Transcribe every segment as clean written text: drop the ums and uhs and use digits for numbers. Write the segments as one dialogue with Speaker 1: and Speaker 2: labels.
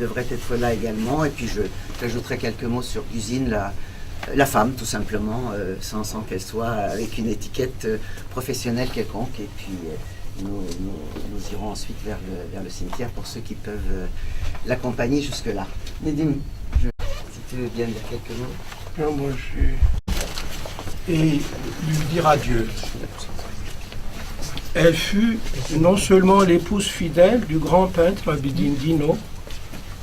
Speaker 1: devrait être là également. Et puis j'ajouterai quelques mots sur Gusine, la femme tout simplement, sans qu'elle soit avec une étiquette professionnelle quelconque. Et puis nous irons ensuite vers le cimetière pour ceux qui peuvent l'accompagner jusque-là. Nedim, si tu veux bien dire quelques mots.
Speaker 2: Non, moi et lui dire adieu. Elle fut non seulement l'épouse fidèle du grand peintre Abidine Dino,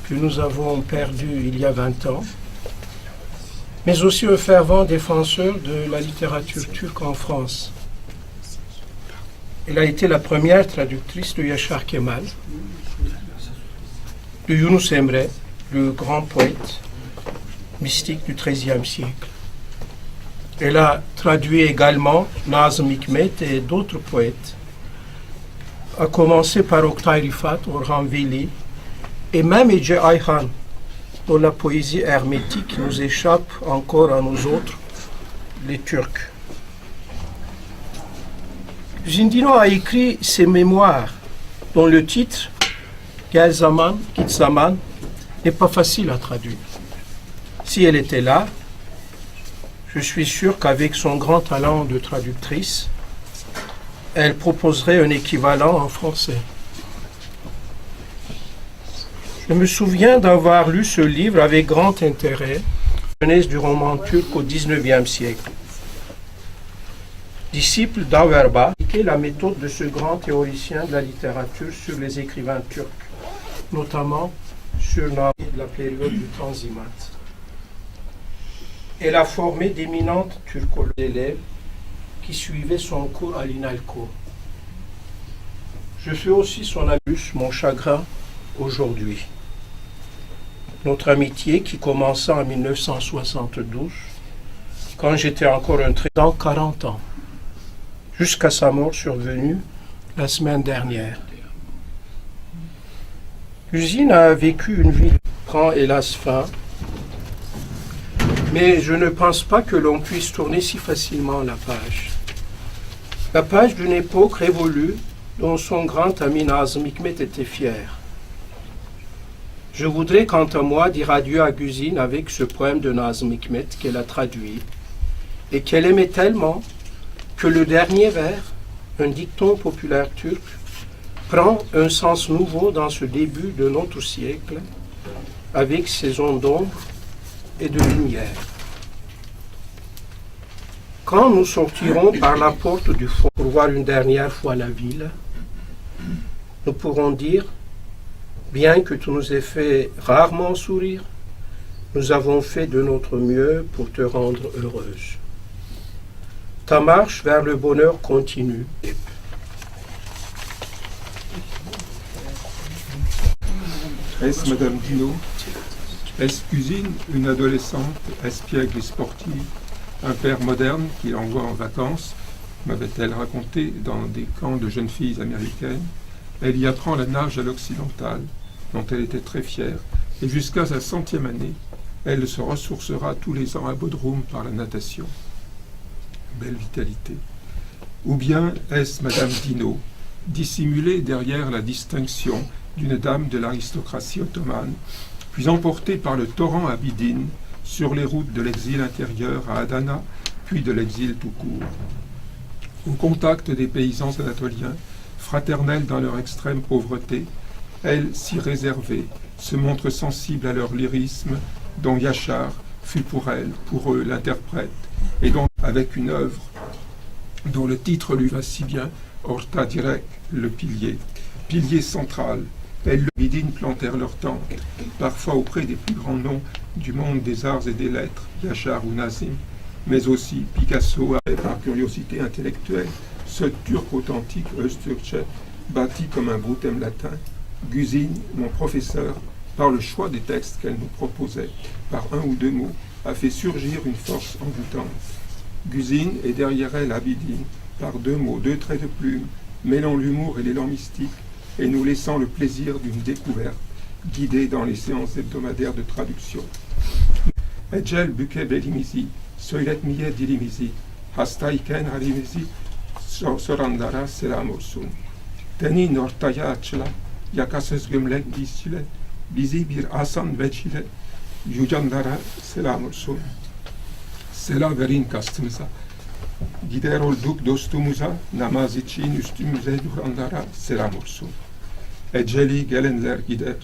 Speaker 2: que nous avons perdu il y a 20 ans, mais aussi un fervent défenseur de la littérature turque en France. Elle a été la première traductrice de Yaşar Kemal, de Yunus Emre, le grand poète mystique du XIIIe siècle. Elle a traduit également Nazım Hikmet et d'autres poètes, à commencer par Oktay Rifat, Orhan Veli, et même Ece Ayhan, dont la poésie hermétique nous échappe encore à nous autres, les Turcs. Zindino a écrit ses mémoires, dont le titre, Gel Zaman, Git Zaman, n'est pas facile à traduire. Si elle était là, je suis sûr qu'avec son grand talent de traductrice, elle proposerait un équivalent en français. Je me souviens d'avoir lu ce livre avec grand intérêt, la genèse du roman turc au XIXe siècle. Disciple d'Auerbach, la méthode de ce grand théoricien de la littérature sur les écrivains turcs, notamment sur la période du Tanzimat. Elle a formé d'éminentes turcologues élèves qui suivaient son cours à l'INALCO. Je fais aussi son abus, mon chagrin, aujourd'hui. Notre amitié qui commença en 1972, quand j'étais encore un très dans 40 ans, jusqu'à sa mort survenue la semaine dernière. Gusine a vécu une vie prend hélas fin, mais je ne pense pas que l'on puisse tourner si facilement la page. La page d'une époque révolue dont son grand ami Nazım Hikmet était fier. Je voudrais quant à moi dire adieu à Gusine avec ce poème de Nazım Hikmet qu'elle a traduit et qu'elle aimait tellement que le dernier vers, un dicton populaire turc, prend un sens nouveau dans ce début de notre siècle avec ses ondes d'ombre et de lumière. Quand nous sortirons par la porte du fond pour voir une dernière fois la ville, nous pourrons dire, bien que tu nous aies fait rarement sourire, nous avons fait de notre mieux pour te rendre heureuse. Ta marche vers le bonheur continue.
Speaker 3: Est-ce Madame Dino? Est-ce Gusine, une adolescente espiègle et sportive, un père moderne qui l'envoie en vacances, m'avait-elle raconté, dans des camps de jeunes filles américaines? Elle y apprend la nage à l'occidentale, dont elle était très fière, et jusqu'à sa 100e année, elle se ressourcera tous les ans à Bodrum par la natation. Belle vitalité. Ou bien est-ce Madame Dino, dissimulée derrière la distinction d'une dame de l'aristocratie ottomane, puis emportée par le torrent Abidine sur les routes de l'exil intérieur à Adana, puis de l'exil tout court. Au contact des paysans anatoliens, fraternels dans leur extrême pauvreté, elle, si réservée, se montre sensible à leur lyrisme, dont Yaşar fut pour elle, pour eux, l'interprète, et dont, avec une œuvre dont le titre lui va si bien, Orta Direk, le pilier central, elles le Abidine plantèrent leur tente, parfois auprès des plus grands noms du monde des arts et des lettres, Yaşar ou Nazim, mais aussi Picasso, par curiosité intellectuelle, ce turc authentique Öztürkçe, bâti comme un broutem latin, Gusine, mon professeur, par le choix des textes qu'elle nous proposait, par un ou deux mots, a fait surgir une force envoûtante. Gusine et derrière elle Abidine, par deux mots, deux traits de plume, mêlant l'humour et l'élan mystique, et nous laissant le plaisir d'une découverte, guidée dans les séances hebdomadaires de traduction. Ecel büke belimizi, söyletmeye dilimizi, hastayken halimizi, soranlara selam olsun. Tenin ortaya açıla, yakasız gömlek giysile, bizi bir asan veçile Yucanlara selam olsun. Selam verin kastımıza. Gider olduk dostumuza, namaz için üstümüze duranlara selam olsun. Eceli gelenler gider,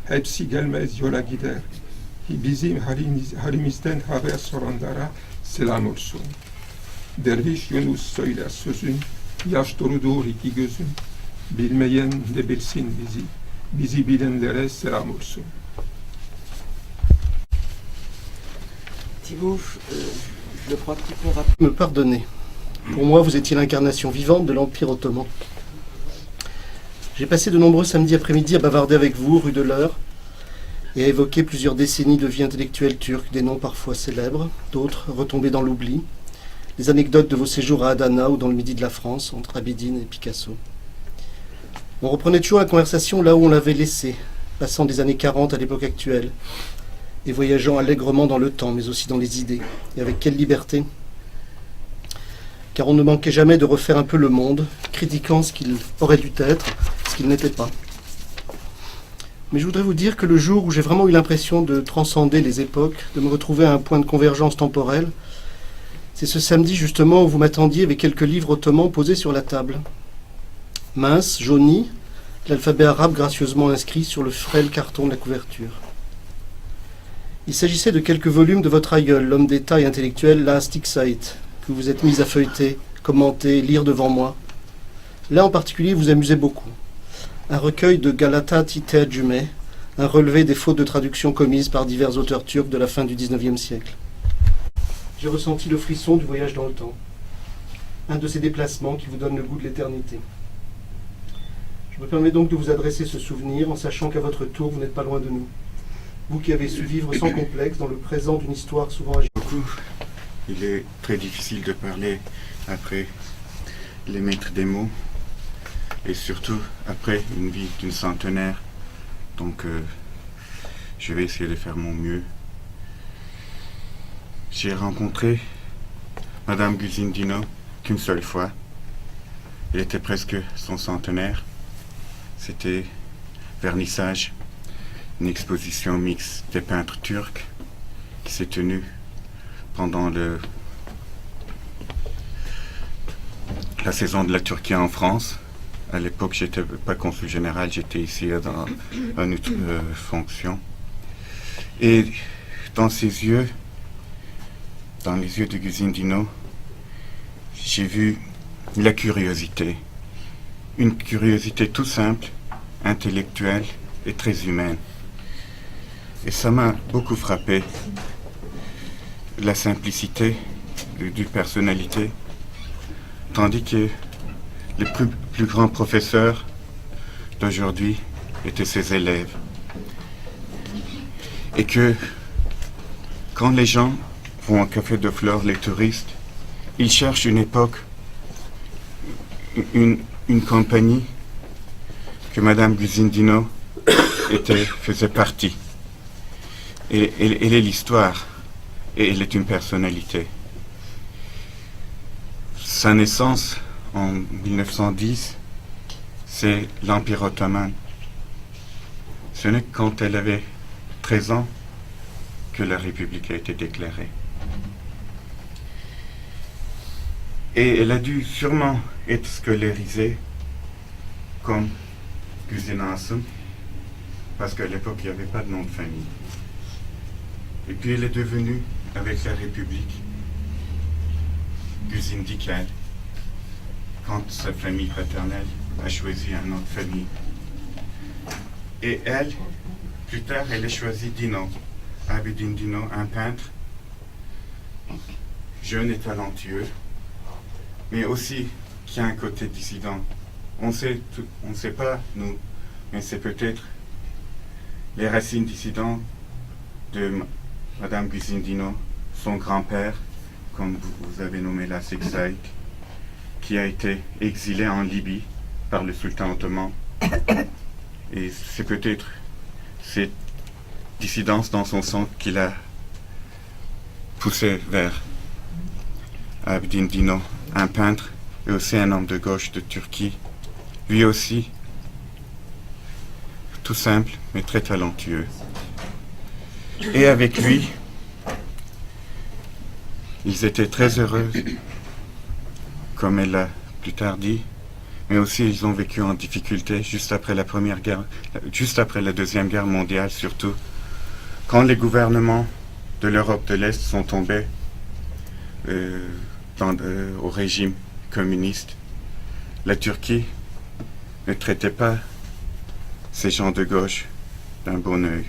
Speaker 3: hepsi gelmez yola gider. Bizim halimizden haber soranlara selam olsun. Derviş Yunus söyler sözün, yaş doludur iki gözün. Bilmeyen de bilsin bizi, bizi bilenlere selam olsun.
Speaker 4: Thibaut, je crois qu'il pourra me pardonner. Pour moi, vous étiez l'incarnation vivante de l'Empire ottoman. J'ai passé de nombreux samedis après-midi à bavarder avec vous, rue de l'Eure, et à évoquer plusieurs décennies de vie intellectuelle turque, des noms parfois célèbres, d'autres retombés dans l'oubli, les anecdotes de vos séjours à Adana ou dans le midi de la France, entre Abidine et Picasso. On reprenait toujours la conversation là où on l'avait laissée, passant des années 40 à l'époque actuelle, et voyageant allègrement dans le temps, mais aussi dans les idées. Et avec quelle liberté! Car on ne manquait jamais de refaire un peu le monde, critiquant ce qu'il aurait dû être, ce qu'il n'était pas. Mais je voudrais vous dire que le jour où j'ai vraiment eu l'impression de transcender les époques, de me retrouver à un point de convergence temporelle, c'est ce samedi justement où vous m'attendiez avec quelques livres ottomans posés sur la table. Mince, jaunis, l'alphabet arabe gracieusement inscrit sur le frêle carton de la couverture. Il s'agissait de quelques volumes de votre aïeul, l'homme d'État et intellectuel Last Iksaït, que vous êtes mis à feuilleter, commenter, lire devant moi. Là en particulier, vous amusez beaucoup. Un recueil de Galata Tercüme, un relevé des fautes de traduction commises par divers auteurs turcs de la fin du XIXe siècle. J'ai ressenti le frisson du voyage dans le temps, un de ces déplacements qui vous donnent le goût de l'éternité. Je me permets donc de vous adresser ce souvenir en sachant qu'à votre tour, vous n'êtes pas loin de nous. Vous qui avez su vivre sans complexe dans le présent d'une histoire souvent agitée.
Speaker 5: Il est très difficile de parler après les maîtres des mots et surtout après une vie d'une centenaire. Donc je vais essayer de faire mon mieux. J'ai rencontré Madame Güzin Dino qu'une seule fois. Il était presque son centenaire. C'était vernissage, une exposition mixte des peintres turcs qui s'est tenue pendant la saison de la Turquie en France. À l'époque, j'étais pas consul général, j'étais ici dans une autre fonction. Et dans ses yeux, dans les yeux de Güzin Dino, j'ai vu la curiosité. Une curiosité tout simple, intellectuelle et très humaine. Et ça m'a beaucoup frappé. La simplicité du personnalité, tandis que les plus grands professeurs d'aujourd'hui étaient ses élèves. Et que quand les gens vont au Café de Flore, les touristes, ils cherchent une époque, une compagnie que Madame Güzin Dino faisait partie. Et elle est l'histoire. Et elle est une personnalité. Sa naissance en 1910, c'est l'Empire ottoman. Ce n'est que quand elle avait 13 ans que la République a été déclarée. Et elle a dû sûrement être scolarisée comme Güzin Asım, parce qu'à l'époque, il n'y avait pas de nom de famille. Et puis elle est devenue, avec la République, Güzin Dikel, quand sa famille paternelle a choisi un nom de famille. Et elle, plus tard, elle a choisi Dino, Abidine Dino, un peintre jeune et talentueux, mais aussi qui a un côté dissident. On ne sait pas, nous, mais c'est peut-être les racines dissidentes de Madame Güzin Dino, son grand-père, comme vous avez nommé la Iksaït, qui a été exilé en Libye par le sultan ottoman. Et c'est peut-être cette dissidence dans son sang qui l'a poussé vers Abidine Dino, un peintre et aussi un homme de gauche de Turquie, lui aussi tout simple, mais très talentueux. Et avec lui, ils étaient très heureux, comme elle l'a plus tard dit, mais aussi ils ont vécu en difficulté juste après la Deuxième Guerre mondiale, surtout quand les gouvernements de l'Europe de l'Est sont tombés au régime communiste. La Turquie ne traitait pas ces gens de gauche d'un bon œil.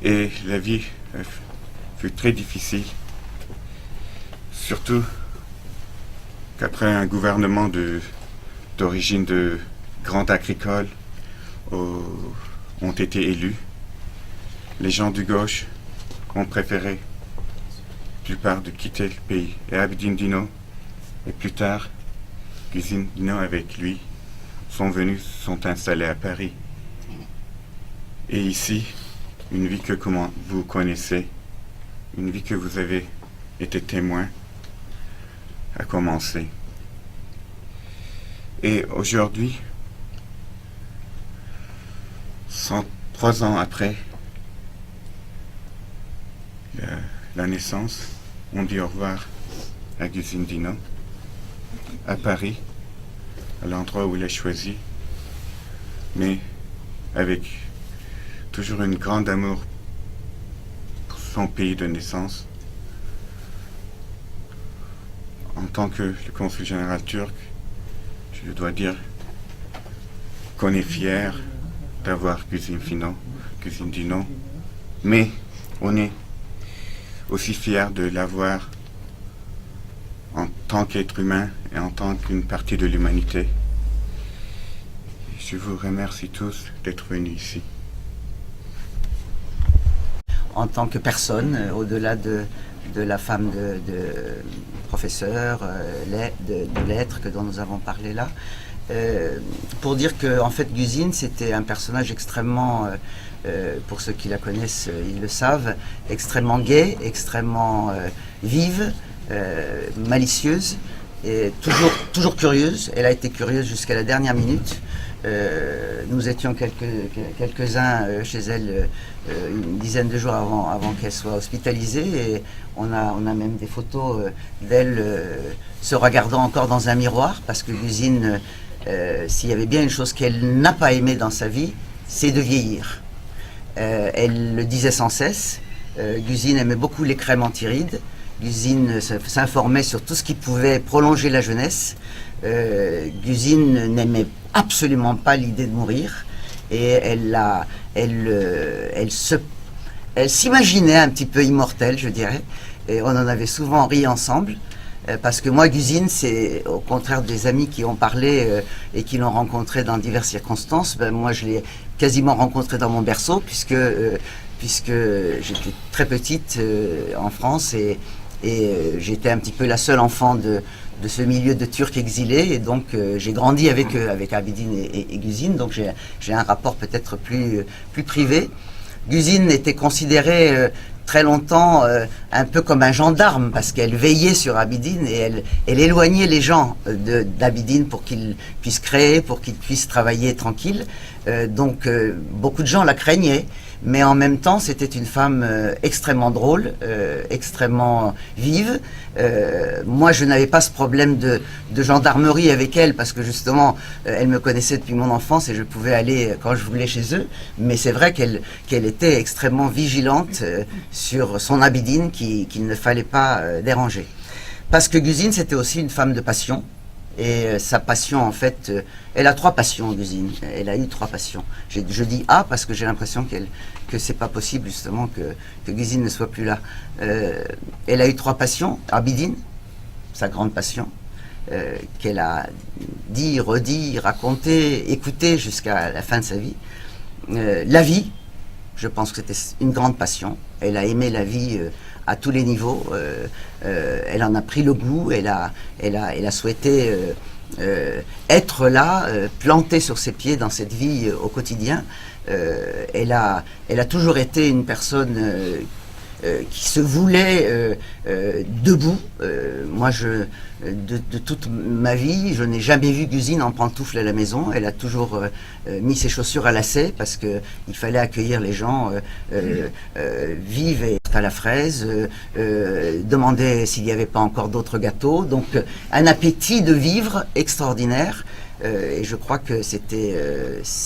Speaker 5: Et la vie fut très difficile, surtout qu'après un gouvernement d'origine de grands agricoles ont été élus, les gens de gauche ont préféré la plupart de quitter le pays. Et Abidine Dino, et plus tard, Güzin Dino avec lui, sont installés à Paris. Et ici, une vie que vous connaissez, une vie que vous avez été témoin, a commencé. Et aujourd'hui, 103 ans après la naissance, on dit au revoir à Güzin Dino, à Paris, à l'endroit où il a choisi, mais avec toujours une grande amour pour son pays de naissance. En tant que le consul général turc, je dois dire qu'on est fiers d'avoir Güzin Dino, mais on est aussi fiers de l'avoir en tant qu'être humain et en tant qu'une partie de l'humanité. Je vous remercie tous d'être venus ici.
Speaker 1: En tant que personne, au-delà de la femme de professeur, de lettres dont nous avons parlé là, pour dire que en fait Güzin c'était un personnage extrêmement, pour ceux qui la connaissent ils le savent, extrêmement gai, extrêmement vive, malicieuse et toujours curieuse. Elle a été curieuse jusqu'à la dernière minute. Nous étions quelques-uns chez elle une dizaine de jours avant qu'elle soit hospitalisée, et on a même des photos d'elle se regardant encore dans un miroir, parce que Güzin, s'il y avait bien une chose qu'elle n'a pas aimée dans sa vie, c'est de vieillir. Elle le disait sans cesse. Güzin aimait beaucoup les crèmes antirides. Güzin s'informait sur tout ce qui pouvait prolonger la jeunesse. Güzin n'aimait absolument pas l'idée de mourir, et elle s'imaginait un petit peu immortelle, je dirais, et on en avait souvent ri ensemble, parce que moi, Güzin, c'est au contraire des amis qui ont parlé et qui l'ont rencontré dans diverses circonstances. Moi, je l'ai quasiment rencontré dans mon berceau, puisque j'étais très petite en France, et j'étais un petit peu la seule enfant de ce milieu de Turcs exilés, et donc j'ai grandi avec eux, avec Abidine et Güzin, donc j'ai un rapport peut-être plus privé. Güzin était considérée très longtemps un peu comme un gendarme, parce qu'elle veillait sur Abidine, et elle éloignait les gens d'Abidine pour qu'ils puissent créer, pour qu'ils puissent travailler tranquille. Donc beaucoup de gens la craignaient, mais en même temps c'était une femme extrêmement drôle, extrêmement vive. Moi je n'avais pas ce problème de gendarmerie avec elle, parce que justement elle me connaissait depuis mon enfance et je pouvais aller quand je voulais chez eux, mais c'est vrai qu'elle était extrêmement vigilante sur son Abidine qu'il ne fallait pas déranger. Parce que Güzin c'était aussi une femme de passion. Et sa passion, en fait, elle a 3 passions, Güzin. Elle a eu 3 passions. Je dis A parce que j'ai l'impression que c'est pas possible, justement, que Güzin ne soit plus là. Elle a eu 3 passions. Abidine, sa grande passion, qu'elle a dit, redit, raconté, écouté jusqu'à la fin de sa vie. La vie, je pense que c'était une grande passion. Elle a aimé la vie à tous les niveaux. Elle en a pris le goût, elle a souhaité être là, plantée sur ses pieds dans cette vie au quotidien. Elle a toujours été une personne qui se voulait debout. Moi, de toute ma vie, je n'ai jamais vu Gusine en pantoufles à la maison. Elle a toujours mis ses chaussures à lacets parce qu'il fallait accueillir les gens vives et à la fraise, demander s'il n'y avait pas encore d'autres gâteaux. Donc, un appétit de vivre extraordinaire. Et je crois que c'est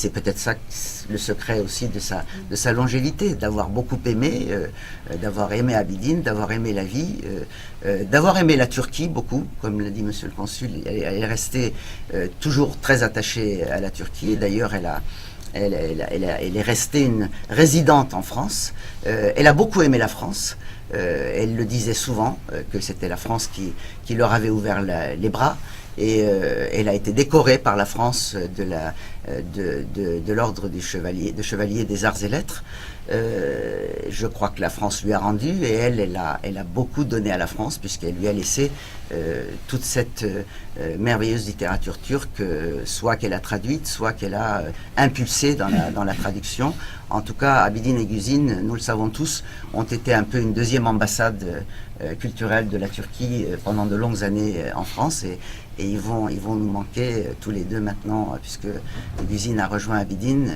Speaker 1: peut-être ça le secret aussi de sa longévité, d'avoir beaucoup aimé, d'avoir aimé Abidine, d'avoir aimé la vie, d'avoir aimé la Turquie beaucoup, comme l'a dit Monsieur le Consul. Elle est restée toujours très attachée à la Turquie. Et d'ailleurs, elle est restée une résidente en France. Elle a beaucoup aimé la France. Elle le disait souvent, que c'était la France qui leur avait ouvert les bras. Et elle a été décorée par la France de l'ordre de chevalier des arts et lettres. Je crois que la France lui a rendu, et elle a beaucoup donné à la France, puisqu'elle lui a laissé toute cette merveilleuse littérature turque, soit qu'elle a traduite, soit qu'elle a impulsée dans la traduction. En tout cas, Abidine et Gusine, nous le savons tous, ont été un peu une deuxième ambassade culturelle de la Turquie pendant de longues années en France, et ils vont nous manquer tous les deux maintenant, puisque Gusine a rejoint Abidine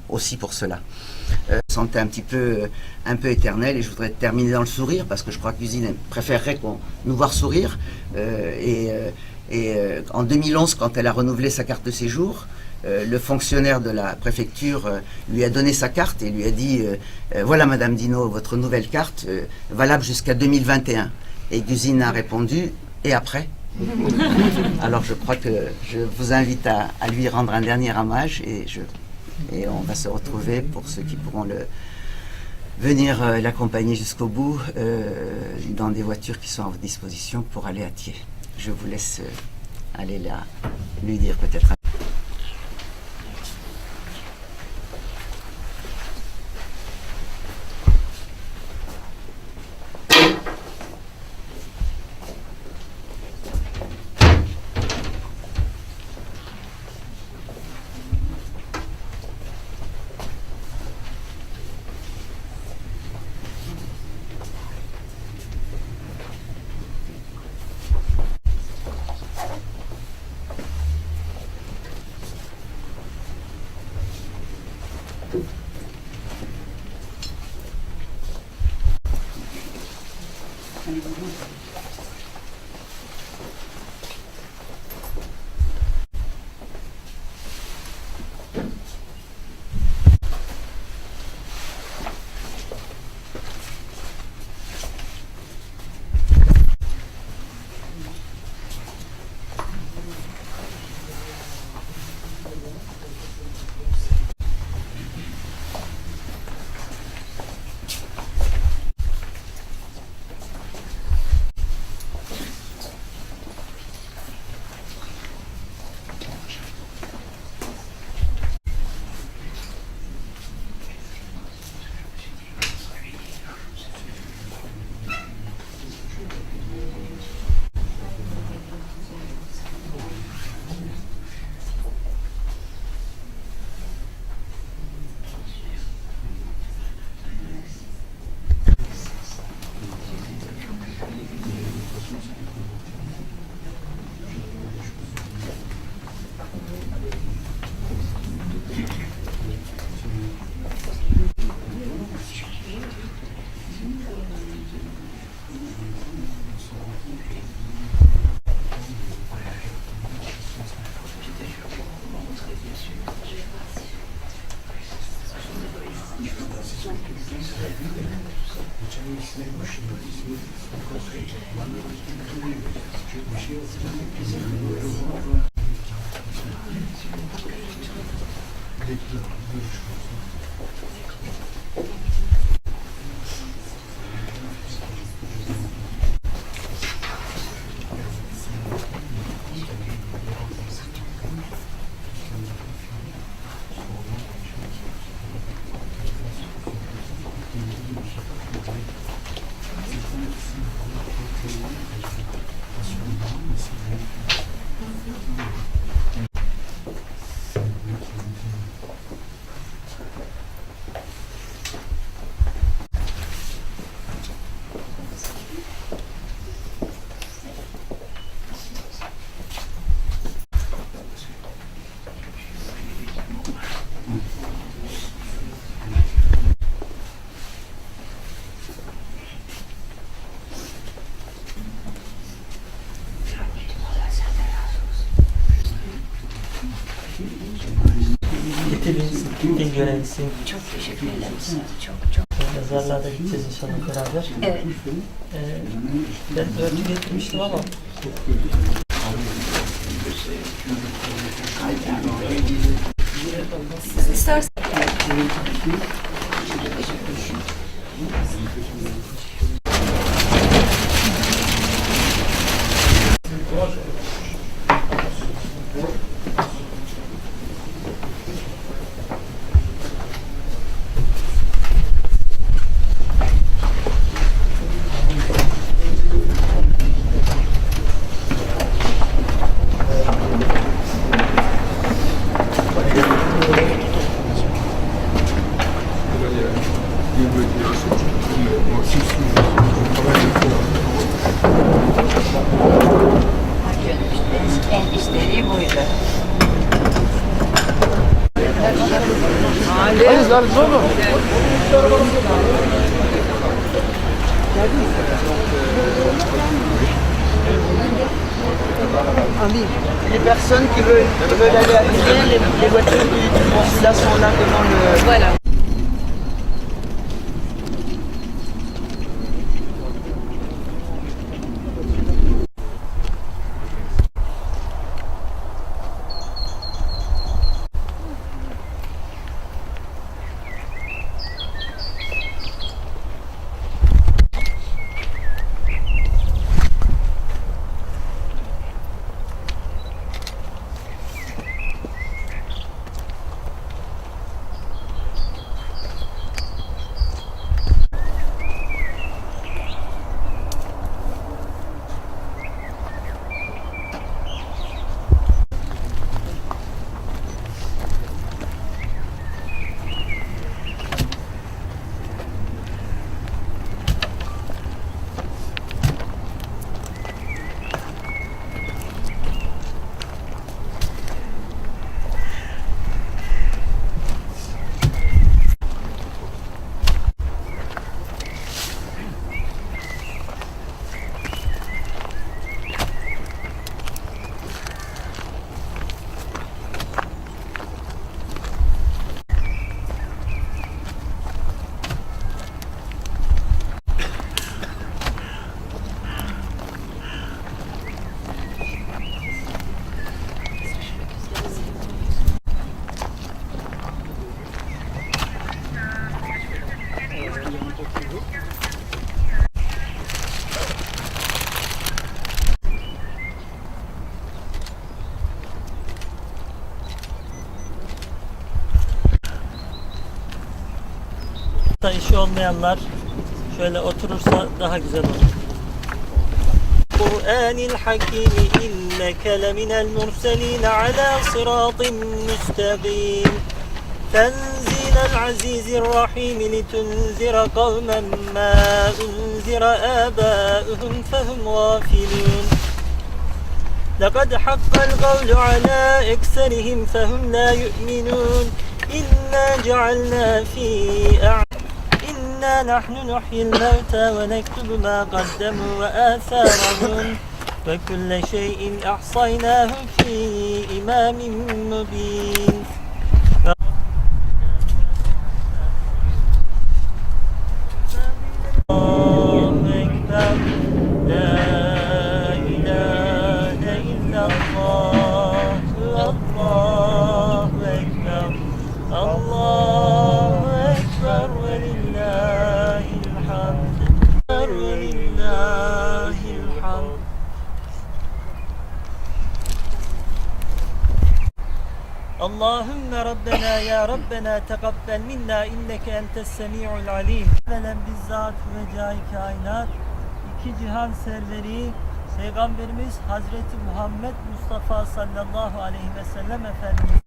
Speaker 1: aussi pour cela. Je me sentais un peu éternel, et je voudrais terminer dans le sourire, parce que je crois que Gusine préférerait nous voir sourire. En 2011, quand elle a renouvelé sa carte de séjour, le fonctionnaire de la préfecture lui a donné sa carte et lui a dit voilà Madame Dino, votre nouvelle carte, valable jusqu'à 2021. Et Gusine a répondu et après. Alors je crois que je vous invite à lui rendre un dernier hommage, et on va se retrouver, pour ceux qui pourront venir l'accompagner jusqu'au bout, dans des voitures qui sont à votre disposition pour aller à Thiers. Je vous laisse aller là, lui dire peut-être.
Speaker 6: dil görevlisiyim.
Speaker 7: Çok teşekkür ederim sana. Çok.
Speaker 6: Mezarlığa da gideceğiz inşallah beraber.
Speaker 7: Evet.
Speaker 6: Ben örtü getirmiştim ama
Speaker 7: Siz isterseniz. En istediği buydu.
Speaker 1: Les personnes qui veulent aller à Lyon, les voitures du consulat sont là devant le...
Speaker 7: Voilà.
Speaker 6: işi olmayanlar şöyle oturursa daha güzel olur. Kur'anil hakim inneke leminel murselin ala sıratin müstakim. Tenzilel azizir rahim litunzira kavmen ma unzira abâuhum fehum gâfilûn. لقد حق القول على أكثرهم فهم لا يؤمنون إنا جعلنا في إنا نحن نحيي الموتى ونكتب ما قدموا وآثارهم وكل شيء أحصيناه في إمام مبين. Allahümme Rabbena ya Rabbena teqabbel minna inneke entes semi'ul alim. Velen bizzat ve cai kainat, iki cihan serveri Peygamberimiz Hazreti Muhammed Mustafa sallallahu aleyhi ve sellem Efendimiz